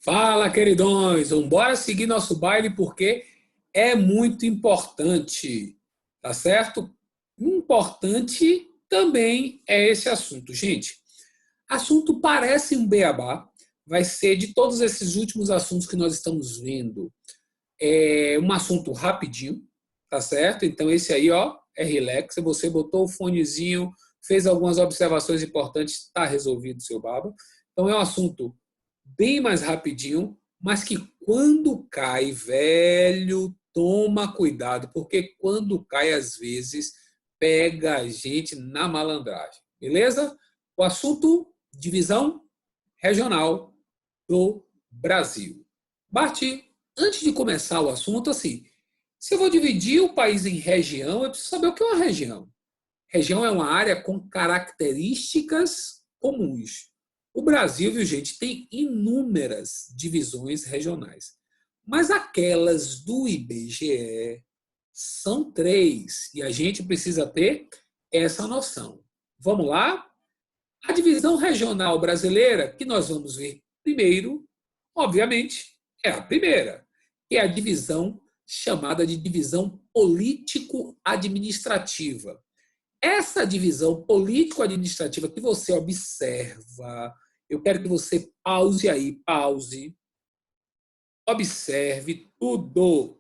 Fala, queridões! Vamos seguir nosso baile porque é muito importante, tá certo? Importante também é esse assunto. Gente, assunto parece um beabá, vai ser de todos esses últimos assuntos que nós estamos vendo. É um assunto rapidinho, tá certo? Então esse aí, ó, é relax. Você botou o fonezinho, fez algumas observações importantes, está resolvido o seu baba. Então é um assunto bem mais rapidinho, mas que quando cai, velho, toma cuidado, porque quando cai, às vezes, pega a gente na malandragem. Beleza? O assunto, divisão regional do Brasil. Bart, antes de começar o assunto, assim, se eu vou dividir o país em região, eu preciso saber o que é uma região. Região é uma área com características comuns. O Brasil, viu, gente, tem inúmeras divisões regionais. Mas aquelas do IBGE são três. E a gente precisa ter essa noção. Vamos lá? A divisão regional brasileira, que nós vamos ver primeiro, obviamente, é a primeira, que é a divisão chamada de divisão político-administrativa. Essa divisão político-administrativa que você observa, eu quero que você pause aí, pause, observe tudo.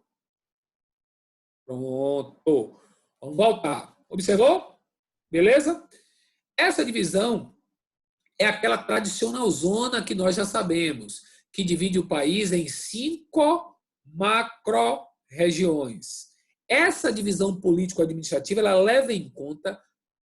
Pronto. Vamos voltar. Observou? Beleza? Essa divisão é aquela tradicional zona que nós já sabemos, que divide o país em 5 macro-regiões. Essa divisão político-administrativa ela leva em conta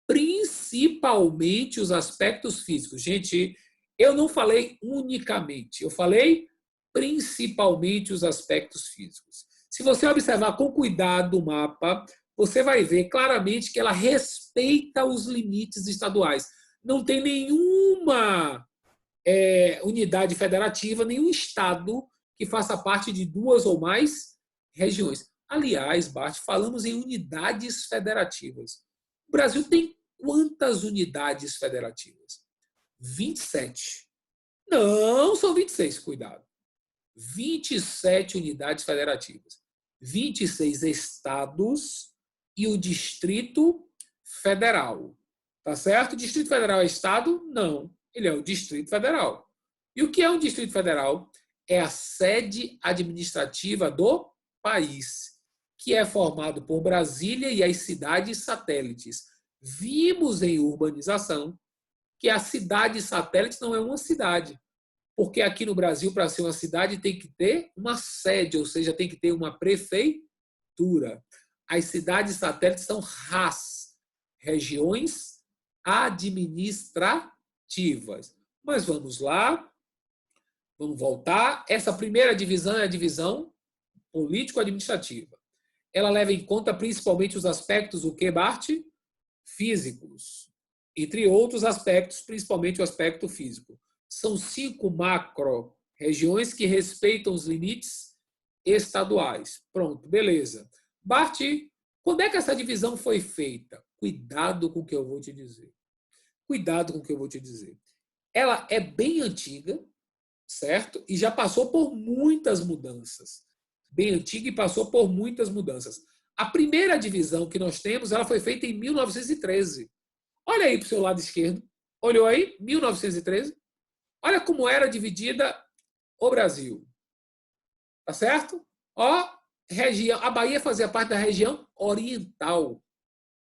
principalmente os aspectos físicos. Gente, eu não falei unicamente, eu falei principalmente os aspectos físicos. Se você observar com cuidado o mapa, você vai ver claramente que ela respeita os limites estaduais. Não tem nenhuma unidade federativa, nenhum estado que faça parte de duas ou mais regiões. Aliás, Bart, falamos em unidades federativas. O Brasil tem quantas unidades federativas? 27. Não são 26, cuidado. 27 unidades federativas. 26 estados e o Distrito Federal. Tá certo? O Distrito Federal é estado? Não. Ele é o Distrito Federal. E o que é um Distrito Federal? É a sede administrativa do país, que é formado por Brasília e as cidades satélites. Vimos em urbanização que a cidade satélite não é uma cidade, porque aqui no Brasil, para ser uma cidade, tem que ter uma sede, ou seja, tem que ter uma prefeitura. As cidades satélites são RAS, regiões administrativas. Mas vamos lá, vamos voltar. Essa primeira divisão é a divisão político-administrativa. Ela leva em conta principalmente os aspectos, o que, Bart? Físicos. Entre outros aspectos, principalmente o aspecto físico. São 5 macro-regiões que respeitam os limites estaduais. Pronto, beleza. Bart, quando é que essa divisão foi feita? Cuidado com o que eu vou te dizer. Cuidado com o que eu vou te dizer. Ela é bem antiga, certo? E já passou por muitas mudanças. Bem antiga e passou por muitas mudanças. A primeira divisão que nós temos, ela foi feita em 1913. Olha aí para o seu lado esquerdo. Olhou aí? 1913. Olha como era dividida o Brasil. Tá certo? Ó, região, a Bahia fazia parte da região oriental.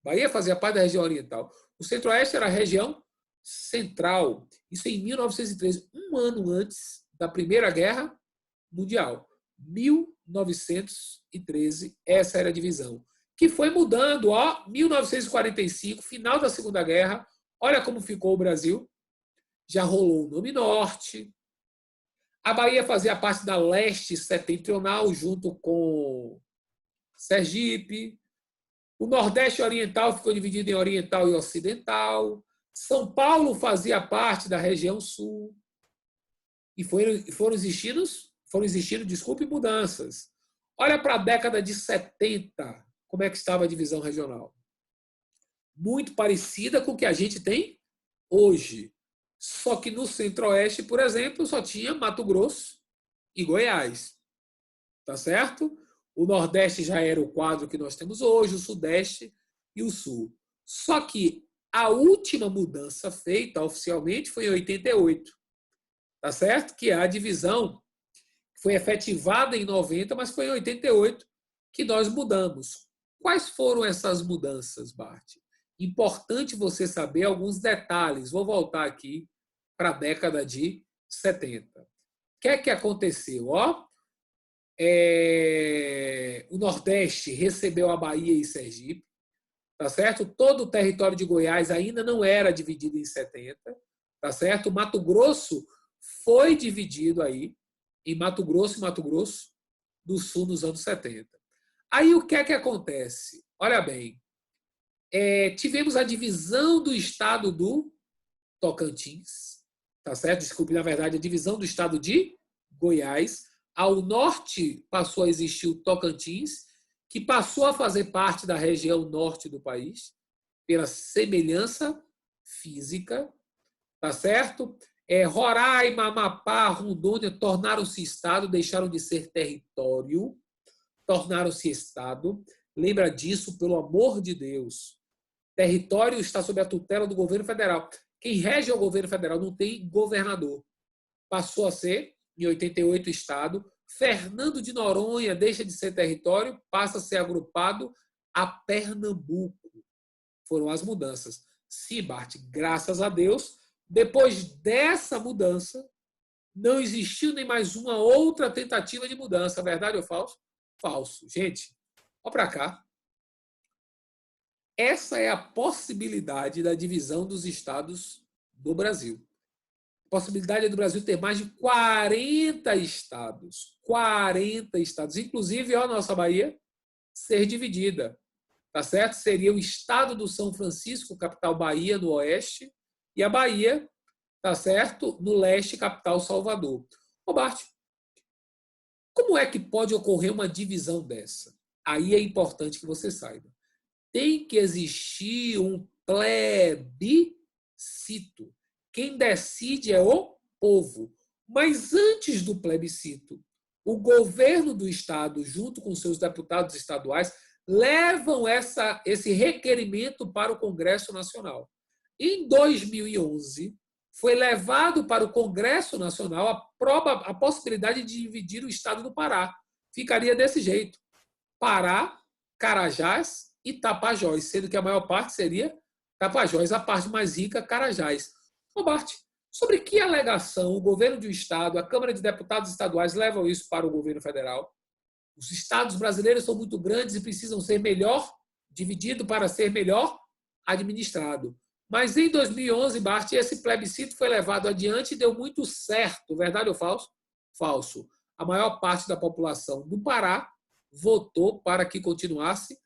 Bahia fazia parte da região oriental. O Centro-Oeste era a região central. Isso em 1913, um ano antes da Primeira Guerra Mundial. 1913, essa era a divisão. Que foi mudando, ó, 1945, final da Segunda Guerra. Olha como ficou o Brasil. Já rolou o nome Norte. A Bahia fazia parte da leste setentrional, junto com Sergipe. O Nordeste Oriental ficou dividido em Oriental e Ocidental. São Paulo fazia parte da região Sul. E foram existindo, desculpe, mudanças. Olha para a década de 70, como é que estava a divisão regional. Muito parecida com o que a gente tem hoje. Só que no Centro-Oeste, por exemplo, só tinha Mato Grosso e Goiás. Tá certo? O Nordeste já era o quadro que nós temos hoje, o Sudeste e o Sul. Só que a última mudança feita oficialmente foi em 88, tá certo? Que é a divisão foi efetivada em 90, mas foi em 88 que nós mudamos. Quais foram essas mudanças, Bart? Importante você saber alguns detalhes. Vou voltar aqui para a década de 70. O que é que aconteceu? O Nordeste recebeu a Bahia e Sergipe, tá certo? Todo o território de Goiás ainda não era dividido em 70, tá certo? O Mato Grosso foi dividido aí em Mato Grosso e Mato Grosso do Sul nos anos 70. Aí o que é que acontece? Olha bem, tivemos a divisão do estado do Tocantins, tá certo? Desculpe, na verdade, a divisão do estado de Goiás. Ao norte passou a existir o Tocantins, que passou a fazer parte da região norte do país, pela semelhança física, tá certo? Roraima, Amapá, Rondônia tornaram-se estado, deixaram de ser território, tornaram-se estado. Lembra disso, pelo amor de Deus. Território está sob a tutela do governo federal. Quem rege é o governo federal, não tem governador. Passou a ser, em 88, estado. Fernando de Noronha deixa de ser território, passa a ser agrupado a Pernambuco. Foram as mudanças. Sim, Bart, graças a Deus, depois dessa mudança, não existiu nem mais uma outra tentativa de mudança. Verdade ou falso? Falso. Gente, olha para cá. Essa é a possibilidade da divisão dos estados do Brasil. A possibilidade do Brasil ter mais de 40 estados. 40 estados. Inclusive, a nossa Bahia ser dividida. Tá certo? Seria o estado do São Francisco, capital Bahia, no oeste, e a Bahia, tá certo? No leste, capital Salvador. Bart, como é que pode ocorrer uma divisão dessa? Aí é importante que você saiba. Tem que existir um plebiscito. Quem decide é o povo. Mas antes do plebiscito, o governo do estado, junto com seus deputados estaduais, levam esse requerimento para o Congresso Nacional. Em 2011, foi levado para o Congresso Nacional a possibilidade de dividir o estado do Pará. Ficaria desse jeito. Pará, Carajás e Tapajós, sendo que a maior parte seria Tapajós, a parte mais rica, Carajás. Bart, sobre que alegação o governo do estado, a Câmara de Deputados estaduais levam isso para o governo federal? Os estados brasileiros são muito grandes e precisam ser melhor dividido para ser melhor administrado. Mas em 2011, Bart, esse plebiscito foi levado adiante e deu muito certo. Verdade ou falso? Falso. A maior parte da população do Pará votou para que continuasse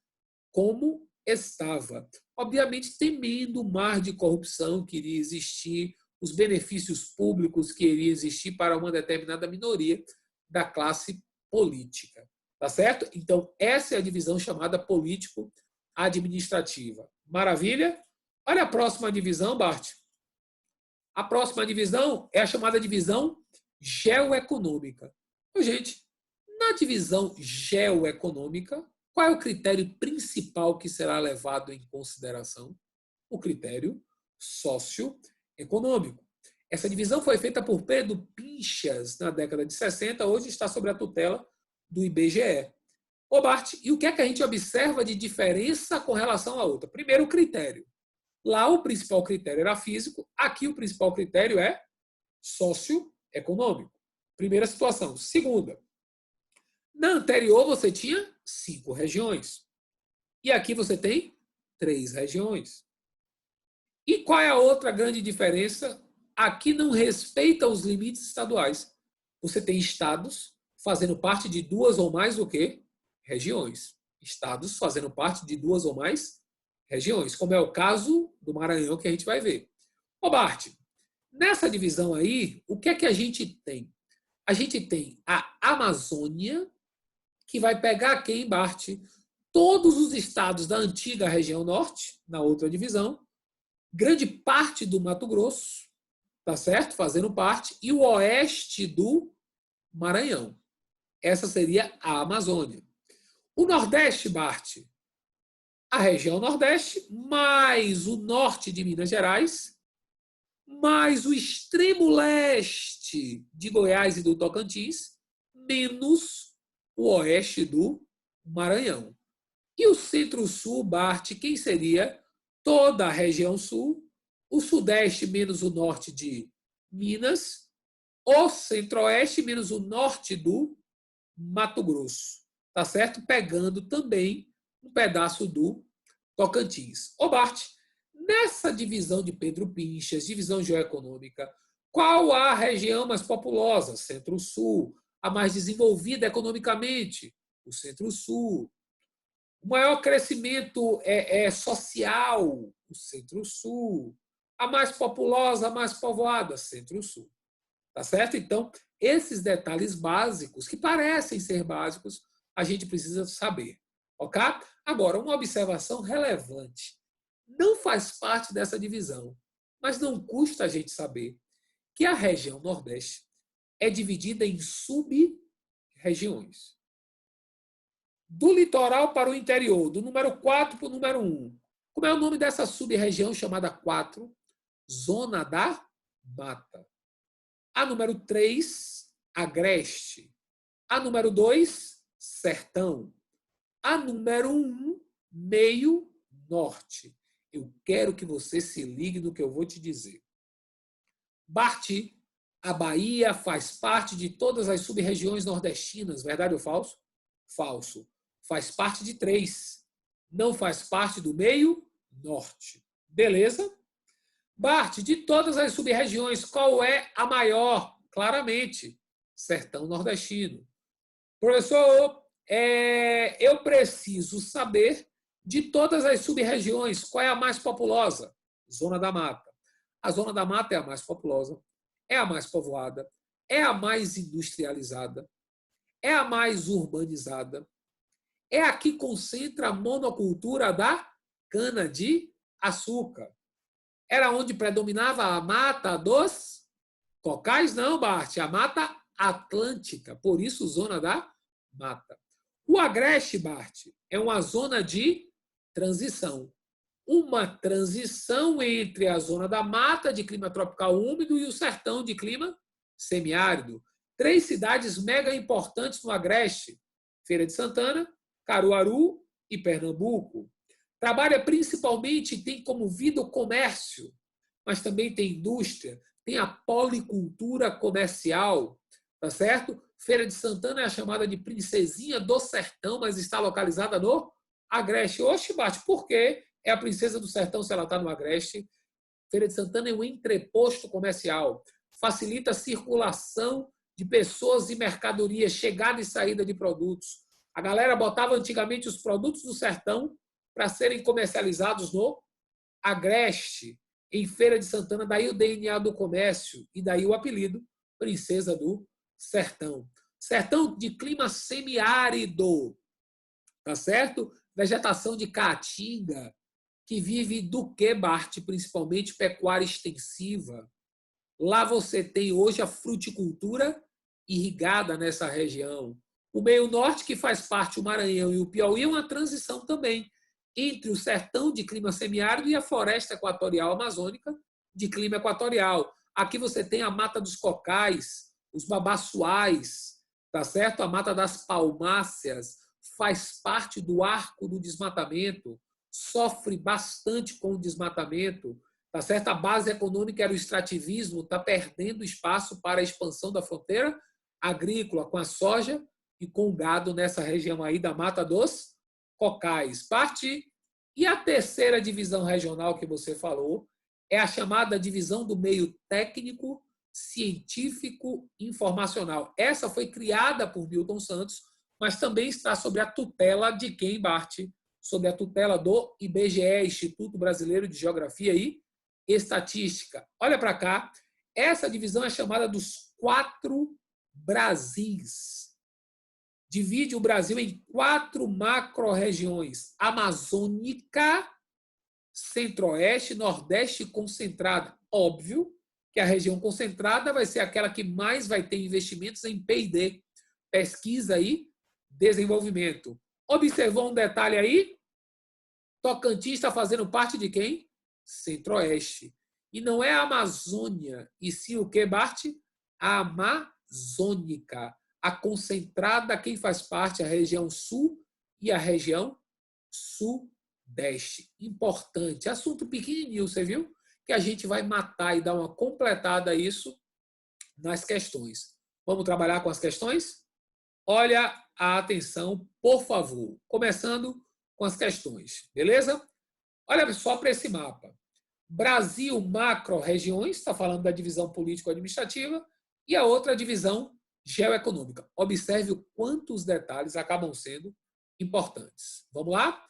como estava. Obviamente, temendo o mar de corrupção que iria existir, os benefícios públicos que iria existir para uma determinada minoria da classe política. Tá certo? Então, essa é a divisão chamada político-administrativa. Maravilha? Olha a próxima divisão, Bart. A próxima divisão é a chamada divisão geoeconômica. Então, gente, na divisão geoeconômica, qual é o critério principal que será levado em consideração? O critério socioeconômico. Essa divisão foi feita por Pedro Pinchas na década de 60, hoje está sob a tutela do IBGE. Bart, e o que é que a gente observa de diferença com relação à outra? Primeiro, o critério. Lá o principal critério era físico, aqui o principal critério é socioeconômico. Primeira situação. Segunda, na anterior você tinha 5 regiões. E aqui você tem 3 regiões. E qual é a outra grande diferença? Aqui não respeita os limites estaduais. Você tem estados fazendo parte de 2 ou mais do que regiões. Estados fazendo parte de 2 ou mais regiões, como é o caso do Maranhão que a gente vai ver. Bart, nessa divisão aí, o que é que a gente tem? A gente tem a Amazônia, que vai pegar quem, Bart? Todos os estados da antiga região norte, na outra divisão, grande parte do Mato Grosso, tá certo? Fazendo parte, e o oeste do Maranhão. Essa seria a Amazônia. O Nordeste, Bart, a região Nordeste, mais o norte de Minas Gerais, mais o extremo leste de Goiás e do Tocantins, menos o oeste do Maranhão. E o centro-sul, Bart, quem seria? Toda a região sul, o sudeste menos o norte de Minas, o centro-oeste menos o norte do Mato Grosso. Tá certo? Pegando também um pedaço do Tocantins. Ô Bart, nessa divisão de Pedro Pinchas, divisão geoeconômica, qual a região mais populosa? Centro-sul. A mais desenvolvida economicamente? O Centro-Sul. O maior crescimento social? O Centro-Sul. A mais populosa, a mais povoada? Centro-Sul. Tá certo? Então, esses detalhes básicos, que parecem ser básicos, a gente precisa saber. Ok? Agora, uma observação relevante. Não faz parte dessa divisão, mas não custa a gente saber que a região Nordeste é dividida em sub-regiões. Do litoral para o interior, do número 4 para o número 1. Como é o nome dessa sub-região chamada 4? Zona da Mata. A número 3, Agreste. A número 2, Sertão. A número 1, Meio Norte. Eu quero que você se ligue no que eu vou te dizer. Bart, a Bahia faz parte de todas as sub-regiões nordestinas, verdade ou falso? Falso. Faz parte de 3. Não faz parte do Meio Norte. Beleza? Bart, de todas as sub-regiões, qual é a maior? Claramente, Sertão Nordestino. Professor, eu preciso saber de todas as sub-regiões, qual é a mais populosa? Zona da Mata. A Zona da Mata é a mais populosa, é a mais povoada, é a mais industrializada, é a mais urbanizada, é a que concentra a monocultura da cana-de-açúcar. Era onde predominava a mata dos cocais? Não, Bart, a mata atlântica, por isso Zona da Mata. O Agreste, Bart, é uma zona de transição. Uma transição entre a Zona da Mata, de clima tropical úmido, e o Sertão, de clima semiárido. 3 cidades mega importantes no Agreste: Feira de Santana, Caruaru e Pernambuco. Trabalha principalmente, tem como vida o comércio, mas também tem indústria, tem a policultura comercial, tá certo? Feira de Santana é a chamada de Princesinha do Sertão, mas está localizada no Agreste. Oxe, Bate, por quê? É a princesa do sertão se ela está no Agreste. Feira de Santana é um entreposto comercial. Facilita a circulação de pessoas e mercadorias, chegada e saída de produtos. A galera botava antigamente os produtos do sertão para serem comercializados no Agreste, em Feira de Santana. Daí o DNA do comércio e daí o apelido Princesa do Sertão. Sertão de clima semiárido, tá certo? Vegetação de caatinga, que vive do que, Bart? Principalmente pecuária extensiva. Lá você tem hoje a fruticultura irrigada nessa região. O meio norte, que faz parte o Maranhão e o Piauí, é uma transição também entre o sertão de clima semiárido e a floresta equatorial amazônica de clima equatorial. Aqui você tem a mata dos cocais, os babaçuais, tá certo? A mata das palmáceas faz parte do arco do desmatamento, sofre bastante com o desmatamento, tá certo? A base econômica era o extrativismo, está perdendo espaço para a expansão da fronteira agrícola com a soja e com o gado nessa região aí da mata dos cocais. Parte. E a terceira divisão regional que você falou é a chamada divisão do meio técnico, científico, informacional. Essa foi criada por Milton Santos, mas também está sob a tutela de quem, Bart? Sob a tutela do IBGE, Instituto Brasileiro de Geografia e Estatística. Olha para cá, essa divisão é chamada dos 4 Brasis. Divide o Brasil em 4 macro-regiões: amazônica, centro-oeste, nordeste concentrada. Óbvio que a região concentrada vai ser aquela que mais vai ter investimentos em P&D, pesquisa e desenvolvimento. Observou um detalhe aí? Tocantins está fazendo parte de quem? Centro-Oeste. E não é a Amazônia, e sim o que, Bart? A Amazônica. A concentrada, quem faz parte? A região Sul e a região Sudeste. Importante. Assunto pequenininho, você viu? Que a gente vai matar e dar uma completada a isso nas questões. Vamos trabalhar com as questões? Olha a atenção, por favor. Começando com as questões, beleza? Olha só para esse mapa. Brasil, macro-regiões, está falando da divisão político-administrativa, e a outra divisão geoeconômica. Observe o quanto os detalhes acabam sendo importantes. Vamos lá?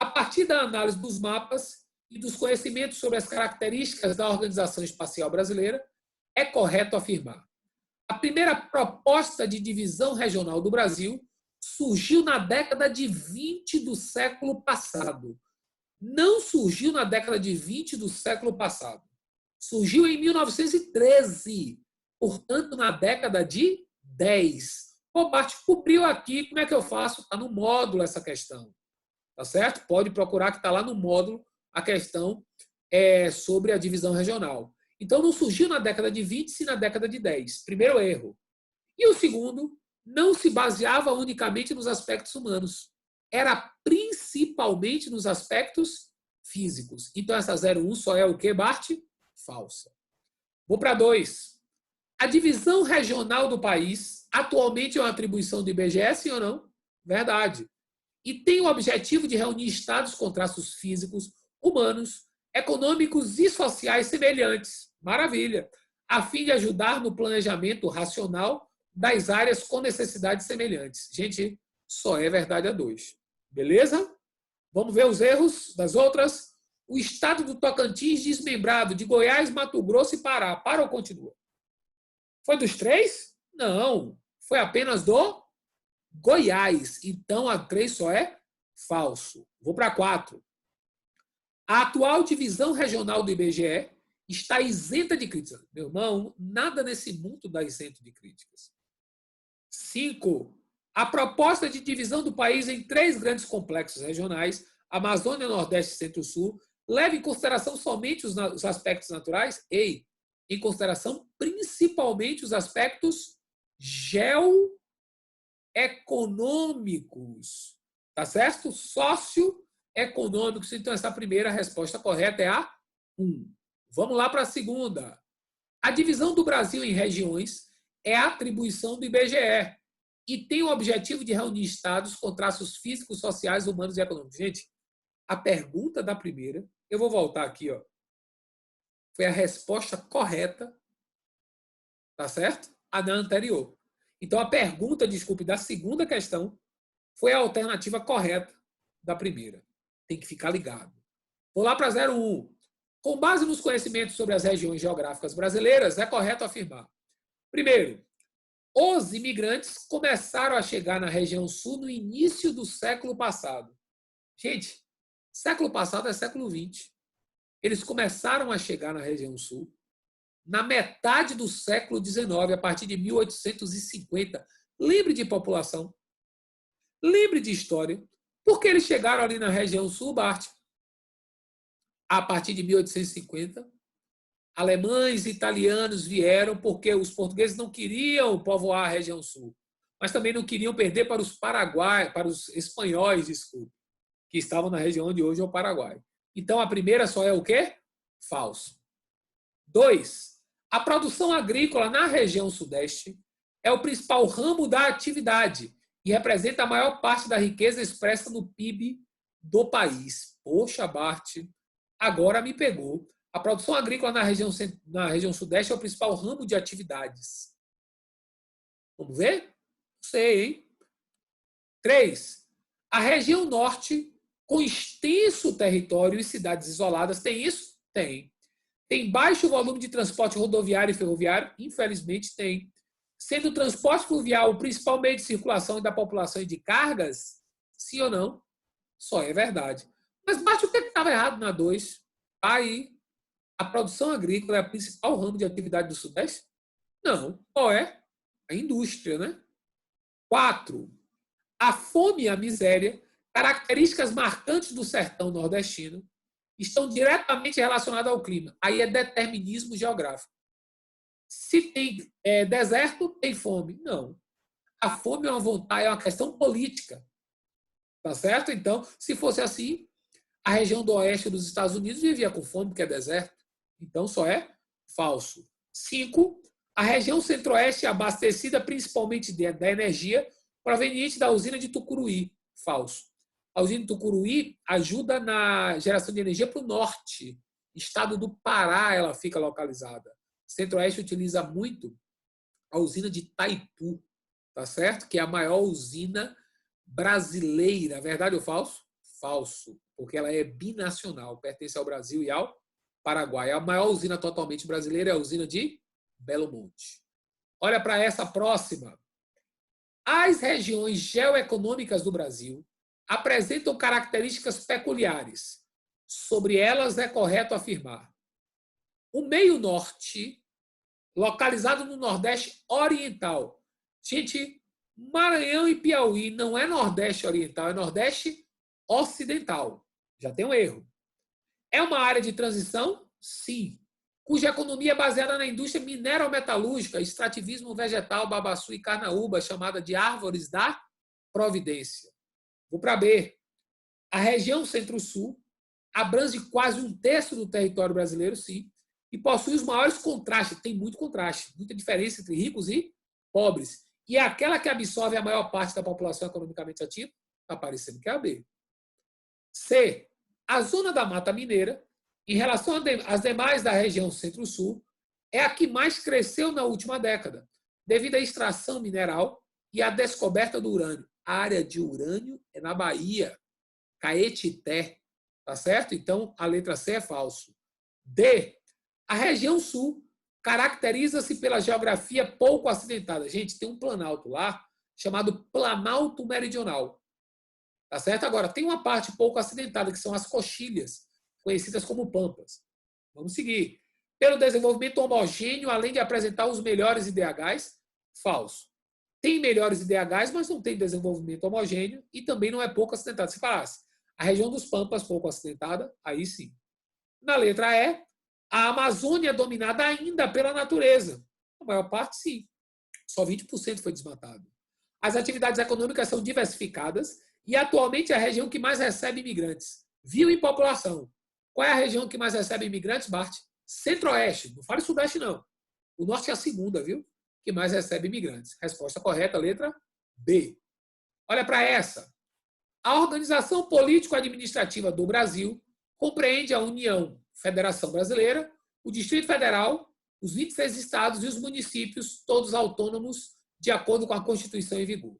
A partir da análise dos mapas e dos conhecimentos sobre as características da Organização Espacial Brasileira, é correto afirmar: a primeira proposta de divisão regional do Brasil surgiu na década de 20 do século passado. Não surgiu na década de 20 do século passado. Surgiu em 1913, portanto, na década de 10. O Bart cobriu aqui, como é que eu faço? Está no módulo essa questão. Tá certo? Pode procurar que está lá no módulo a questão sobre a divisão regional. Então, não surgiu na década de 20, sim na década de 10. Primeiro erro. E o segundo, não se baseava unicamente nos aspectos humanos. Era principalmente nos aspectos físicos. Então, essa 01 só é o que, Bart? Falsa. Vou para 2. A divisão regional do país atualmente é uma atribuição do IBGE, sim ou não? Verdade. E tem o objetivo de reunir estados com traços físicos, humanos, econômicos e sociais semelhantes. Maravilha. A fim de ajudar no planejamento racional das áreas com necessidades semelhantes. Gente, só é verdade a 2. Beleza? Vamos ver os erros das outras. O estado do Tocantins desmembrado de Goiás, Mato Grosso e Pará. Para ou continua? Foi dos 3? Não. Foi apenas do Goiás. Então, a 3 só é falso. Vou para 4. A atual divisão regional do IBGE está isenta de críticas. Meu irmão, nada nesse mundo dá isento de críticas. 5. A proposta de divisão do país em 3 grandes complexos regionais, Amazônia, Nordeste e Centro-Sul, leva em consideração somente os aspectos naturais? Em consideração principalmente os aspectos geoeconômicos. Tá certo? Socioeconômicos. Então, essa primeira resposta correta é a 1. Vamos lá para a segunda. A divisão do Brasil em regiões é a atribuição do IBGE e tem o objetivo de reunir estados com traços físicos, sociais, humanos e econômicos. Gente, a pergunta da primeira, eu vou voltar aqui, ó, foi a resposta correta, tá certo? A da anterior. Então, a pergunta, desculpe, da segunda questão foi a alternativa correta da primeira. Tem que ficar ligado. Vou lá para 01. Com base nos conhecimentos sobre as regiões geográficas brasileiras, é correto afirmar: primeiro, os imigrantes começaram a chegar na região sul no início do século passado. Gente, século passado é século XX. Eles começaram a chegar na região sul na metade do século XIX, a partir de 1850. Lembre de população. Lembre de história. Por que eles chegaram ali na região sul, Bart? A partir de 1850, alemães e italianos vieram porque os portugueses não queriam povoar a região sul, mas também não queriam perder para os paraguaios, para os espanhóis, desculpe, que estavam na região de hoje é o Paraguai. Então, a primeira só é o quê? Falso. 2. A produção agrícola na região sudeste é o principal ramo da atividade e representa a maior parte da riqueza expressa no PIB do país. Poxa, Bart, agora me pegou. A produção agrícola na região sudeste é o principal ramo de atividades. Vamos ver? Não sei, hein? 3. A região norte, com extenso território e cidades isoladas, tem isso? Tem. Tem baixo volume de transporte rodoviário e ferroviário? Infelizmente tem. Sendo o transporte fluvial o principal meio de circulação da população e de cargas? Sim ou não? Só é verdade. Mas bate o que estava errado na 2. Aí. A produção agrícola é o principal ramo de atividade do Sudeste? Não. Qual é? A indústria, né? 4. A fome e a miséria, características marcantes do sertão nordestino, estão diretamente relacionadas ao clima. Aí é determinismo geográfico. Se tem deserto, tem fome. Não. A fome é uma vontade, é uma questão política. Tá certo? Então, se fosse assim, a região do oeste dos Estados Unidos vivia com fome, porque é deserto. Então, só é falso. 5. A região centro-oeste é abastecida principalmente da energia proveniente da usina de Tucuruí. Falso. A usina de Tucuruí ajuda na geração de energia para o norte. Estado do Pará ela fica localizada. Centro-oeste utiliza muito a usina de Itaipu, tá certo? Que é a maior usina brasileira. Verdade ou falso? Falso, porque ela é binacional, pertence ao Brasil e ao Paraguai. A maior usina totalmente brasileira é a usina de Belo Monte. Olha para essa próxima. As regiões geoeconômicas do Brasil apresentam características peculiares. Sobre elas é correto afirmar: o meio-norte, localizado no Nordeste Oriental. Gente, Maranhão e Piauí não é Nordeste Oriental, é Nordeste Ocidental. Já tem um erro. É uma área de transição? Sim. Cuja economia é baseada na indústria minero-metalúrgica, extrativismo vegetal, babaçu e carnaúba, chamada de árvores da providência. Vou para B. A região Centro-Sul abrange quase 1/3 do território brasileiro, sim, e possui os maiores contrastes. Tem muito contraste, muita diferença entre ricos e pobres. E é aquela que absorve a maior parte da população economicamente ativa, está parecendo que é a B. C. A zona da Mata Mineira, em relação às demais da região Centro-Sul, é a que mais cresceu na última década, devido à extração mineral e à descoberta do urânio. A área de urânio é na Bahia, Caetité, tá certo? Então, a letra C é falso. D. A região Sul caracteriza-se pela geografia pouco acidentada. Gente, tem um planalto lá chamado Planalto Meridional. Tá certo? Agora, tem uma parte pouco acidentada, que são as coxilhas, conhecidas como pampas. Vamos seguir. Pelo desenvolvimento homogêneo, além de apresentar os melhores IDHs, falso. Tem melhores IDHs, mas não tem desenvolvimento homogêneo e também não é pouco acidentada. Se falasse a região dos pampas pouco acidentada, aí sim. Na letra E, a Amazônia é dominada ainda pela natureza. A maior parte, sim. Só 20% foi desmatado. As atividades econômicas são diversificadas e atualmente é a região que mais recebe imigrantes. Viu em população. Qual é a região que mais recebe imigrantes, Bart? Centro-Oeste. Não fale Sudeste, não. O Norte é a segunda, viu? Que mais recebe imigrantes. Resposta correta, letra B. Olha para essa. A organização político-administrativa do Brasil compreende a União, Federação Brasileira, o Distrito Federal, os 26 estados e os municípios, todos autônomos, de acordo com a Constituição em vigor.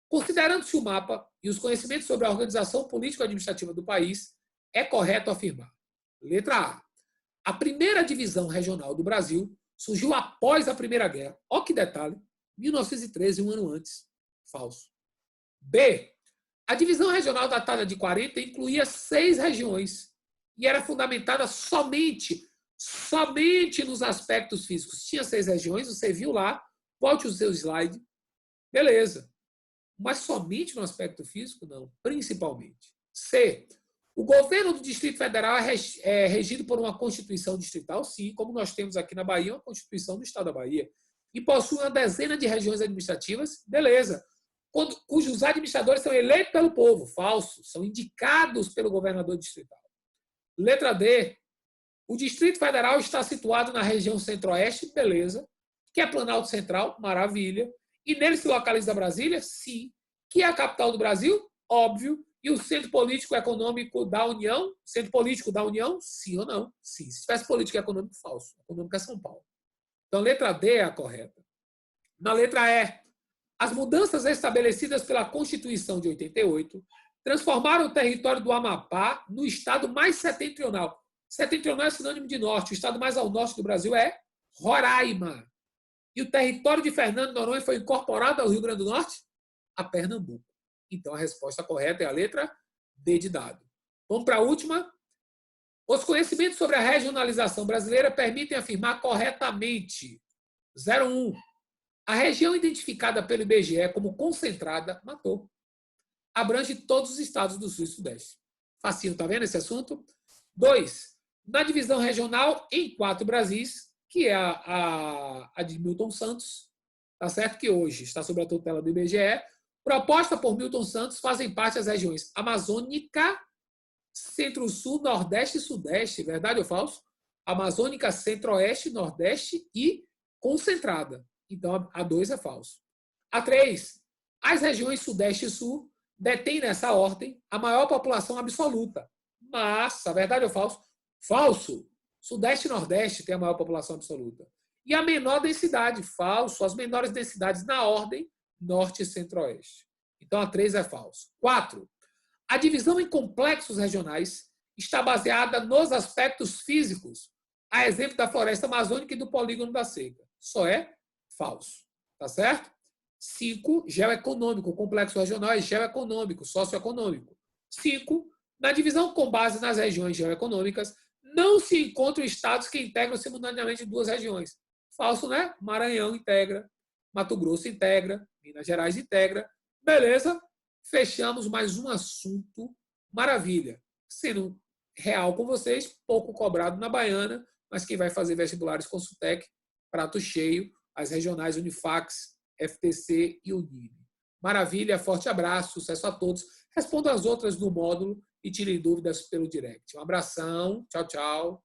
Considerando-se o mapa e os conhecimentos sobre a organização político-administrativa do país, é correto afirmar. Letra A. A primeira divisão regional do Brasil surgiu após a Primeira Guerra. Olha que detalhe. 1913, um ano antes. Falso. B. A divisão regional datada de 40 incluía 6 regiões e era fundamentada somente nos aspectos físicos. Tinha 6 regiões, você viu lá, volte o seu slide. Beleza. Mas somente no aspecto físico? Não, principalmente. C. O governo do Distrito Federal é regido por uma Constituição distrital, sim, como nós temos aqui na Bahia, uma Constituição do Estado da Bahia, e possui uma dezena de regiões administrativas, beleza, cujos administradores são eleitos pelo povo, falso, são indicados pelo governador distrital. Letra D. O Distrito Federal está situado na região centro-oeste, beleza, que é Planalto Central, maravilha, e nele se localiza Brasília, sim, que é a capital do Brasil, óbvio, e o centro político e econômico da União, centro político da União, sim ou não? Sim. Se tivesse político e econômico, falso. Econômico é São Paulo. Então, letra D é a correta. Na letra E, as mudanças estabelecidas pela Constituição de 88 transformaram o território do Amapá no estado mais setentrional. Setentrional é sinônimo de norte. O estado mais ao norte do Brasil é Roraima. E o território de Fernando de Noronha foi incorporado ao Rio Grande do Norte? A Pernambuco. Então, a resposta correta é a letra D de dado. Vamos para a última. Os conhecimentos sobre a regionalização brasileira permitem afirmar corretamente. 01. A região identificada pelo IBGE como concentrada, matou. Abrange todos os estados do Sul e Sudeste. Facinho, tá vendo esse assunto? 2. Na divisão regional em 4 Brasis, que é a de Milton Santos, tá certo? Que hoje está sob a tutela do IBGE, proposta por Milton Santos, fazem parte as regiões Amazônica, Centro-Sul, Nordeste e Sudeste, verdade ou falso? Amazônica, Centro-Oeste, Nordeste e concentrada. Então, a 2 é falso. A 3, as regiões Sudeste e Sul detêm nessa ordem a maior população absoluta. Massa, verdade ou falso? Falso. Sudeste e Nordeste têm a maior população absoluta. E a menor densidade, falso. As menores densidades na ordem, Norte e Centro-Oeste. Então, a 3 é falso. 4. A divisão em complexos regionais está baseada nos aspectos físicos, a exemplo da floresta amazônica e do polígono da seca. Só é falso. Tá certo? 5. Geoeconômico. O complexo regional é geoeconômico, socioeconômico. 5. Na divisão com base nas regiões geoeconômicas, não se encontram estados que integram simultaneamente 2 regiões. Falso, né? Maranhão integra, Mato Grosso integra, Minas Gerais integra. Beleza? Fechamos mais um assunto. Maravilha. Sendo real com vocês, pouco cobrado na Baiana, mas quem vai fazer vestibulares com Consultec, prato cheio, as regionais Unifax, FTC e Unime. Maravilha, forte abraço, sucesso a todos. Respondo as outras no módulo e tirem dúvidas pelo direct. Um abração, tchau, tchau.